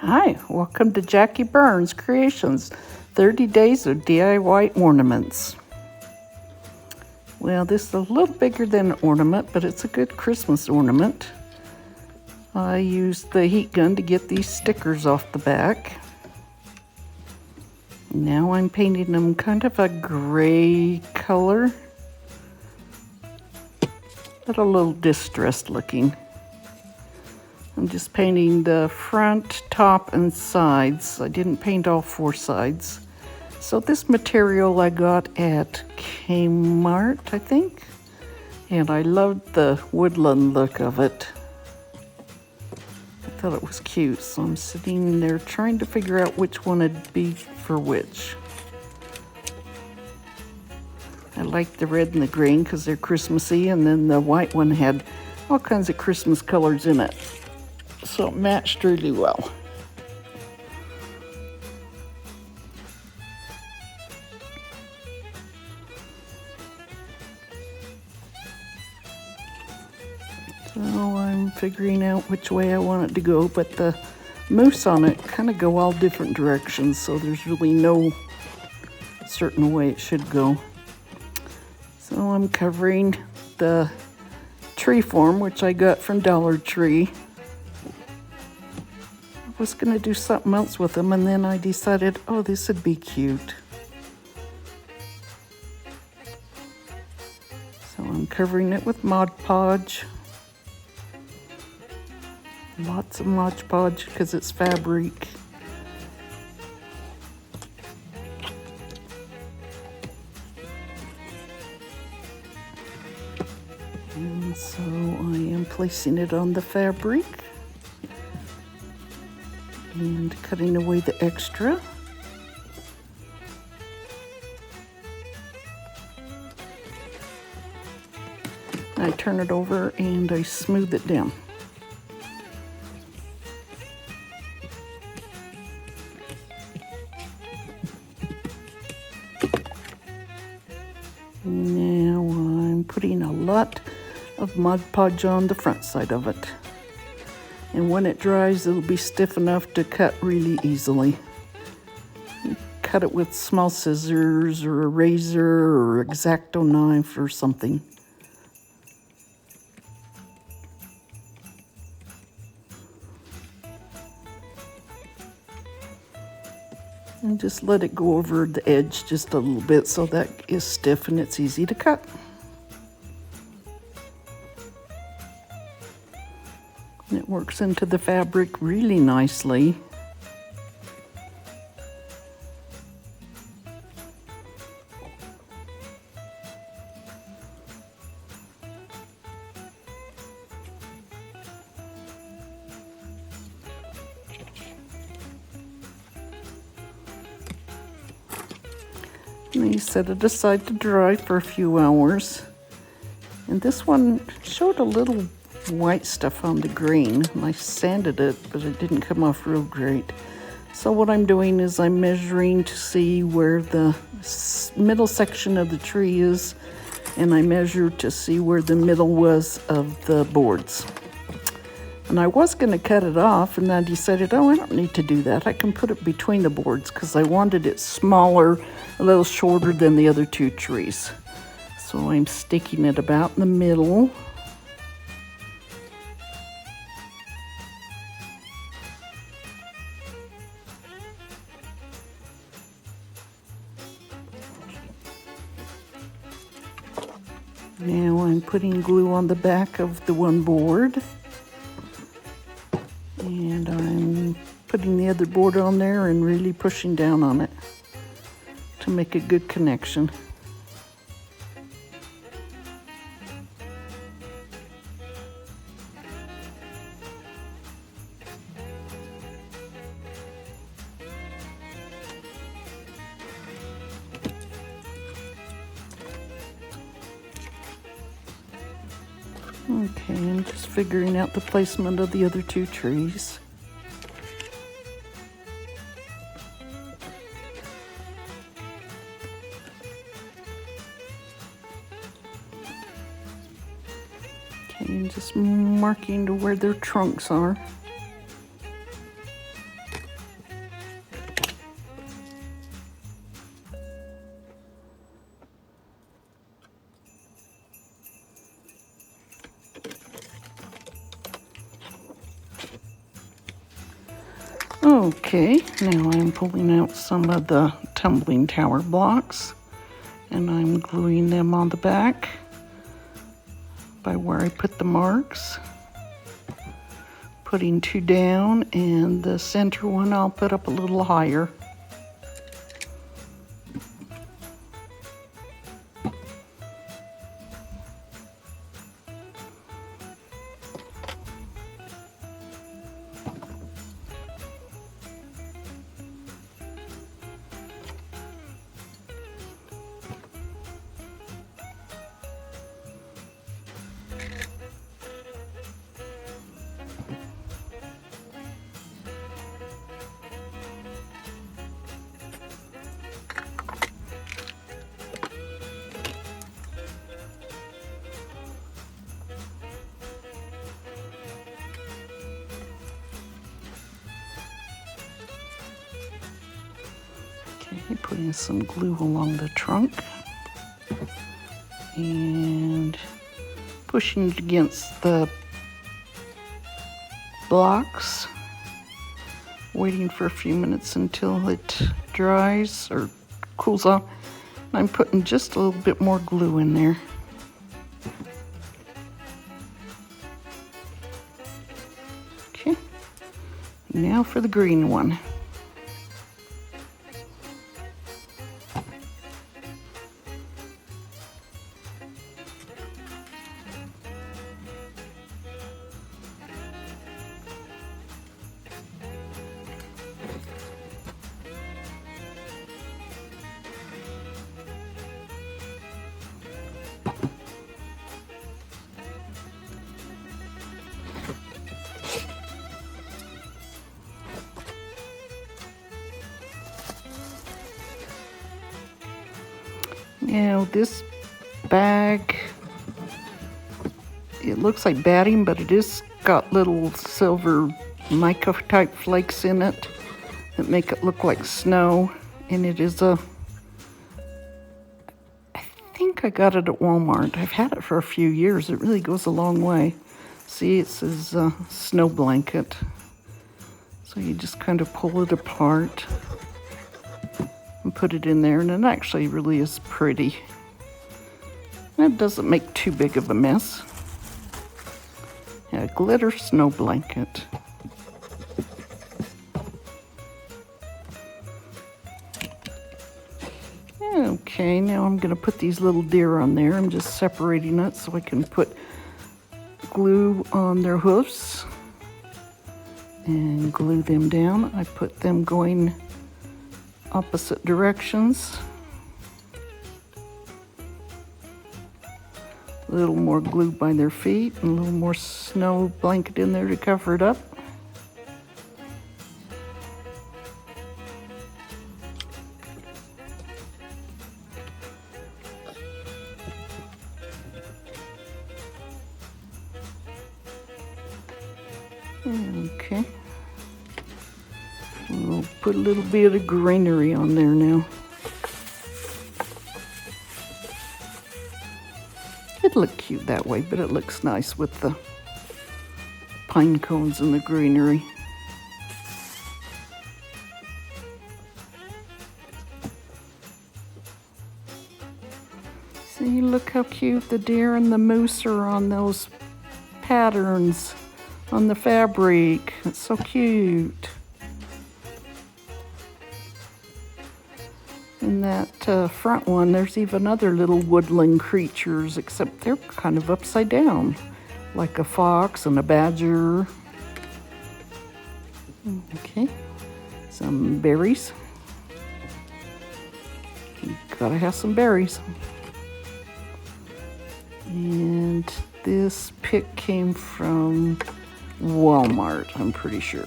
Hi, welcome to Jackie Burns Creations, 30 Days of DIY Ornaments. Well, this is a little bigger than an ornament, but it's a good Christmas ornament. I used the heat gun to get these stickers off the back. Now I'm painting them kind of a gray color, but a little distressed looking. I'm just painting the front, top, and sides. I didn't paint all four sides. So this material I got at Kmart, I think. And I loved the woodland look of it. I thought it was cute, so I'm sitting there trying to figure out which one it'd be for which. I like the red and the green because they're Christmassy, and then the white one had all kinds of Christmas colors in it. So it matched really well. So I'm figuring out which way I want it to go, but the moose on it kind of go all different directions, so there's really no certain way it should go. So I'm covering the tree form, which I got from Dollar Tree. I was going to do something else with them, and then I decided, oh, this would be cute. So I'm covering it with Mod Podge. Lots of Mod Podge because it's fabric. And so I am placing it on the fabric and cutting away the extra. I turn it over and I smooth it down. Now I'm putting a lot of Mod Podge on the front side of it. And when it dries, it'll be stiff enough to cut really easily. Cut it with small scissors or a razor or X-Acto knife or something. And just let it go over the edge just a little bit so that is stiff and it's easy to cut. It works into the fabric really nicely. And you set it aside to dry for a few hours. And this one showed a little white stuff on the green, and I sanded it, but it didn't come off real great. So what I'm doing is I'm measuring to see where the middle section of the tree is, and I measured to see where the middle was of the boards. And I was going to cut it off, and I decided, oh, I don't need to do that. I can put it between the boards because I wanted it smaller, a little shorter than the other two trees. So I'm sticking it about in the middle. Now I'm putting glue on the back of the one board. And I'm putting the other board on there and really pushing down on it to make a good connection. Okay, I'm just figuring out the placement of the other two trees. Okay, and just marking to where their trunks are. Okay, now I'm pulling out some of the tumbling tower blocks and I'm gluing them on the back by where I put the marks. Putting 2 down, and the center one I'll put up a little higher. Okay, putting some glue along the trunk and pushing it against the blocks, waiting for a few minutes until it dries or cools off. I'm putting just a little bit more glue in there. Okay, now for the green one. Now this bag, it looks like batting, but it is got little silver mica type flakes in it that make it look like snow. And it is I think I got it at Walmart. I've had it for a few years. It really goes a long way. See, it says snow blanket. So you just kind of pull it apart and put it in there, and it actually really is pretty. And it doesn't make too big of a mess. Yeah, glitter snow blanket. Okay, now I'm going to put these little deer on there. I'm just separating it so I can put glue on their hoofs and glue them down. I put them going opposite directions. A little more glue by their feet and a little more snow blanket in there to cover it up. Okay. We'll put a little bit of greenery on there now. It'd look cute that way, but it looks nice with the pine cones and the greenery. See, look how cute the deer and the moose are on those patterns on the fabric. It's so cute. In that front one, there's even other little woodland creatures, except they're kind of upside down, like a fox and a badger. Okay, some berries. You gotta have some berries. And this pick came from Walmart, I'm pretty sure.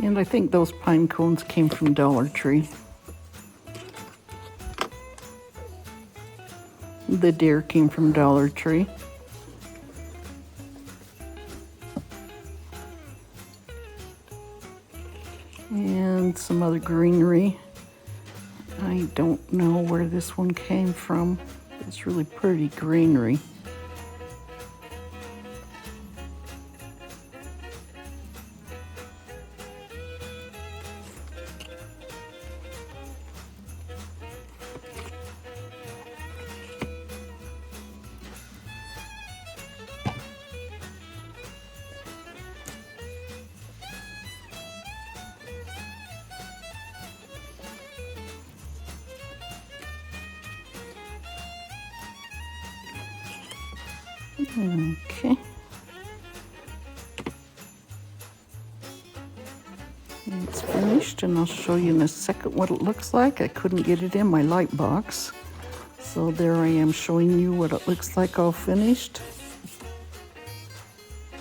And I think those pine cones came from Dollar Tree. The deer came from Dollar Tree. And some other greenery. I don't know where this one came from. It's really pretty greenery. Okay. It's finished, and I'll show you in a second what it looks like. I couldn't get it in my light box, so there I am showing you what it looks like all finished.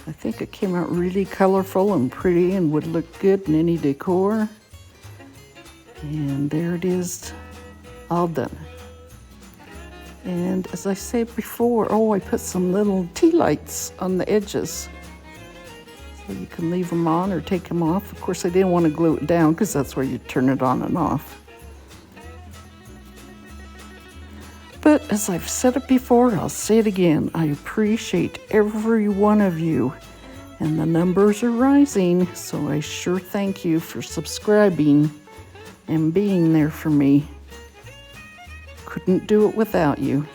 I think it came out really colorful and pretty and would look good in any decor. And there it is, all done. And as I said before, oh, I put some little tea lights on the edges. So you can leave them on or take them off. Of course, I didn't want to glue it down because that's where you turn it on and off. But as I've said it before, I'll say it again. I appreciate every one of you. And the numbers are rising, so I sure thank you for subscribing and being there for me. Couldn't do it without you.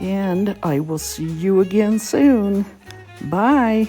And I will see you again soon. Bye.